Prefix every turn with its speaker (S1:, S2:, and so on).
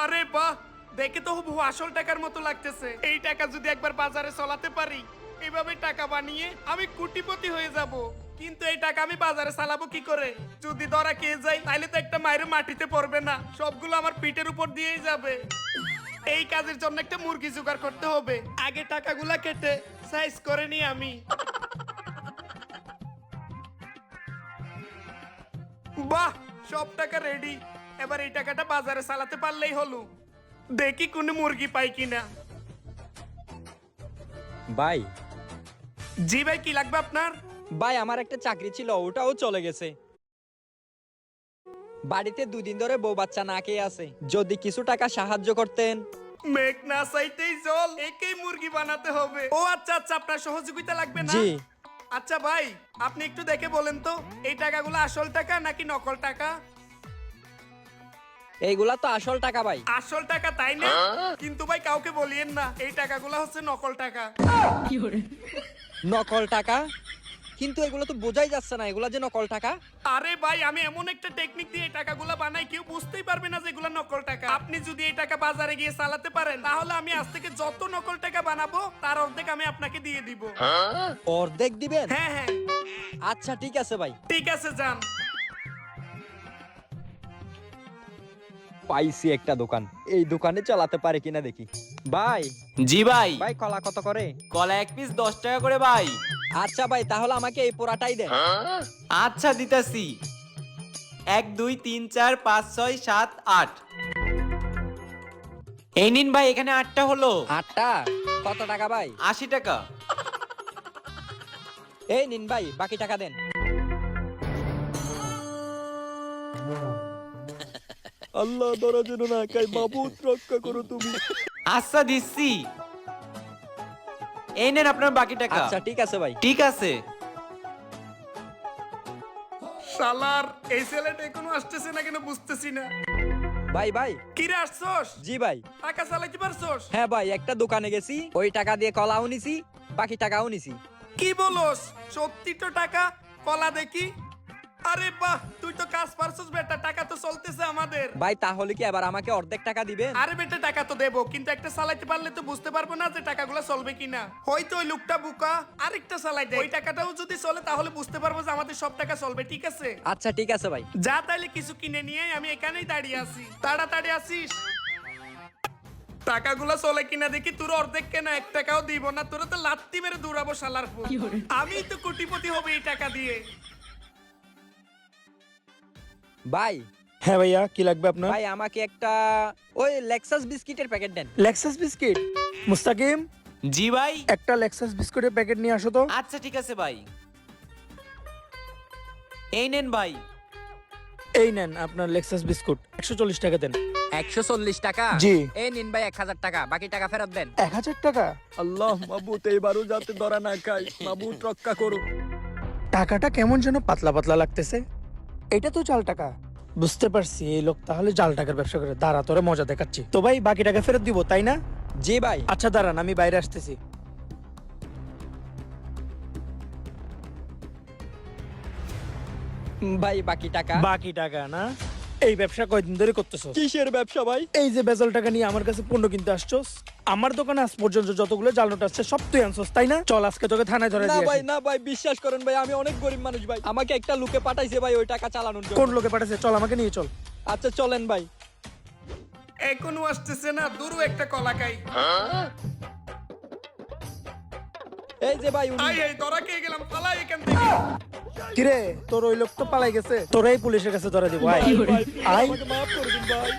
S1: আরে বাহ, দেখে তো হুবহু আসল টাকার মতো লাগতেছে। এই টাকা যদি একবার বাজারে চলাতে পারি, এভাবে টাকা বানিয়ে আমি কোটিপতি হয়ে যাব। কিন্তু এই টাকা আমি বাজারে চালাবো কি করে? যদি ধরা খেয়ে যাই তাহলে তো একটা মায়ের মাটিতে পড়বে না, সবগুলো আমার পিঠের উপর দিয়েই যাবে। এই কাজের জন্য একটা মুরগি জোগাড় করতে হবে। আগে টাকাগুলা কেটে সাইজ করে নি আমি। বাহ, সব টাকা রেডি। এবার এই টাকাটা বাজারে চালাতে পারলেই হলো। দেখি কোন মুরগি পাই কিনা।
S2: ভাই
S1: জি ভাই, কি লাগবে আপনার?
S2: ভাই আমার একটা চাকরি ছিল, ওটাও চলে গেছে। বাড়িতে 2 দিন ধরে বউ বাচ্চা না খেয়ে আছে, যদি কিছু টাকা সাহায্য করতেন।
S1: মেঘ না চাইতেই জল, একেই মুরগি বানাতে হবে। ও আচ্ছা আচ্ছা, আপনার সহযোগিতা লাগবে না?
S2: জি।
S1: আচ্ছা ভাই, আপনি একটু দেখে বলেন তো এই টাকাগুলো আসল টাকা নাকি নকল টাকা?
S2: এইগুলা তো আসল টাকা ভাই।
S1: আসল টাকা, তাই না? কিন্তু ভাই কাউকে বলিয়েন না এই টাকাগুলো হচ্ছে নকল টাকা।
S2: নকল টাকা? কিন্তু এগুলো তো বোঝাই যাচ্ছে না এগুলা যে নকল টাকা।
S1: আরে ভাই, আমি এমন একটা টেকনিক দিয়ে এই টাকাগুলো বানাই, কেউ বুঝতেই পারবে না যে এগুলো নকল টাকা। আপনি যদি এই টাকা বাজারে গিয়ে চালাতে পারেন, তাহলে আমি আজ থেকে যত নকল টাকা বানাবো তার অর্ধেক আমি আপনাকে দিয়ে দিব।
S2: অর্ধেক দিবেন?
S1: হ্যাঁ হ্যাঁ,
S2: আচ্ছা ঠিক আছে ভাই।
S1: ঠিক আছে, যান।
S2: পাইছি একটা দোকান, এই দোকানে চালাতে পারে কিনা দেখি। ভাই
S3: জি ভাই,
S2: ভাই কলা কত করে?
S3: কলা এক পিস 10 টাকা করে ভাই।
S2: আচ্ছা ভাই, তাহলে আমাকে এই পোড়াটাই দেন।
S3: আচ্ছা দিতাছি। 1 2 3 4 5 6 7 8। এই নিন ভাই, এখানে 8টা হলো।
S2: 8টা? কত টাকা ভাই?
S3: 80 টাকা।
S2: এই নিন ভাই, বাকি টাকা দেন। আল্লাহ ধরা যেন না খাই, মাবুদ রক্ষা করো তুমি।
S3: আচ্ছা দিচ্ছি। এই নেন আপনার বাকি টাকা।
S2: আচ্ছা ঠিক আছে ভাই।
S3: ঠিক আছে।
S1: শালার এই ছেলেটা এখনো আসতেছে না কেন বুঝতেছি না।
S2: ভাই ভাই।
S1: কিরে, আসছস?
S2: জি ভাই।
S1: টাকা চালাইতে পারছস?
S2: হ্যাঁ ভাই, একটা দোকানে গেছি, ওই টাকা দিয়ে কলাও নিছি, বাকি টাকাও নিছি।
S1: কি বলস? সত্যি তো টাকা? কলা দেখি। আরে বাহ, তুই তো কাজ পারছস বেটা, টাকা তো চলতেছে আমাদের।
S2: ভাই তাহলে কি এবার আমাকে অর্ধেক টাকা দিবেন?
S1: আরে বেটা, টাকা তো দেবো, কিন্তু একটা চালাইতে পারলে তো বুঝতে পারবো না যে টাকাগুলো চলবে কিনা। হয়তো ওই লোকটা বোকা, আরেকটা চালাই দে। ওই টাকাটাও যদি চলে তাহলে বুঝতে পারবো যে আমাদের সব টাকা চলবে, ঠিক আছে?
S2: আচ্ছা ঠিক আছে ভাই।
S1: যা, তাইলে কিছু কিনে নিয়ে আমি এখানেই দাঁড়িয়ে আছি। তাড়াতাড়ি আসিস। টাকাগুলো চলে কিনা দেখি। তোর অর্ধেক কেনা 1 টাকাও দিব না, তোরা তো লাত্তি মেরে দৌড়াবো শালার পুত। আমি তো কোটিপতি হবে এই টাকা দিয়ে।
S2: ভাই
S4: হ্যাঁ ভাইয়া, কি লাগবে আপনার?
S2: ভাই আমাকে একটা ওই লেক্সাস বিস্কিটের প্যাকেট দেন।
S4: Lexus biscuit? মুস্তাকিম,
S3: জি ভাই।
S4: একটা লেক্সাস বিস্কুটের প্যাকেট নিয়ে আসো তো।
S3: আচ্ছা ঠিক আছে ভাই। এই নেন ভাই।
S4: এই নেন আপনার লেক্সাস বিস্কুট, 140 টাকা দেন।
S2: 140 টাকা?
S4: জি।
S2: এই নিন ভাই 1000 টাকা, বাকি টাকা ফেরত দেন।
S4: 1000 টাকা?
S2: আল্লাহ মাবুদ, এইবারও যাতে ধরা না খাই, মাবুদ রক্ষা করো।
S4: টাকাটা কেমন যেন পাতলা পাতলা লাগতেছে। এটা তো জাল টাকা। বুঝতে পারছি, এই লোক তাহলে জাল টাকার ব্যবসা করে। দাঁড়া, তোরে মজা দেখাচ্ছি। তো ভাই বাকি টাকা ফেরত দিব, তাই না?
S2: জি ভাই।
S4: আচ্ছা দাঁড়ান, আমি বাইরে আসতেছি।
S2: ভাই বাকি টাকা?
S4: বাকি টাকা না? এই ব্যবসা কয়দিন ধরে করতেছো?
S2: কিসের ব্যবসা ভাই?
S4: এই যে বেজাল টাকা নিয়ে আমার কাছে পণ্য কিনতে আসছস। আমার দোকানে আজ পর্যন্ত যতগুলো জাল নোট আসছে সব তুই আনছস, তাই না? চল আজকে তোকে থানায় ধরে
S2: না
S4: দিয়ে
S2: ভাই
S4: আসি।
S2: না ভাই, বিশ্বাস করেন ভাই, আমি অনেক গরিব মানুষ ভাই। আমাকে একটা লোকে পাঠাইছে ভাই ওই টাকা চালানোর জন্য।
S4: কোন লোকে পাঠাচ্ছে? চল আমাকে নিয়ে চল।
S2: আচ্ছা চলেন ভাই।
S1: এখনো আসতেছে না, দূরও একটা কলা খাই।
S2: এই যে ভাই উনি।
S1: আই এই ধরা খেয়ে গেলাম, পালাই এখান থেকে।
S4: কিরে, তোর ওই লোক তো পালাই গেছে, তোরাই পুলিশের কাছে ধরে দিব। আয় আয়।
S2: আমাকে মাফ করে দিন ভাই।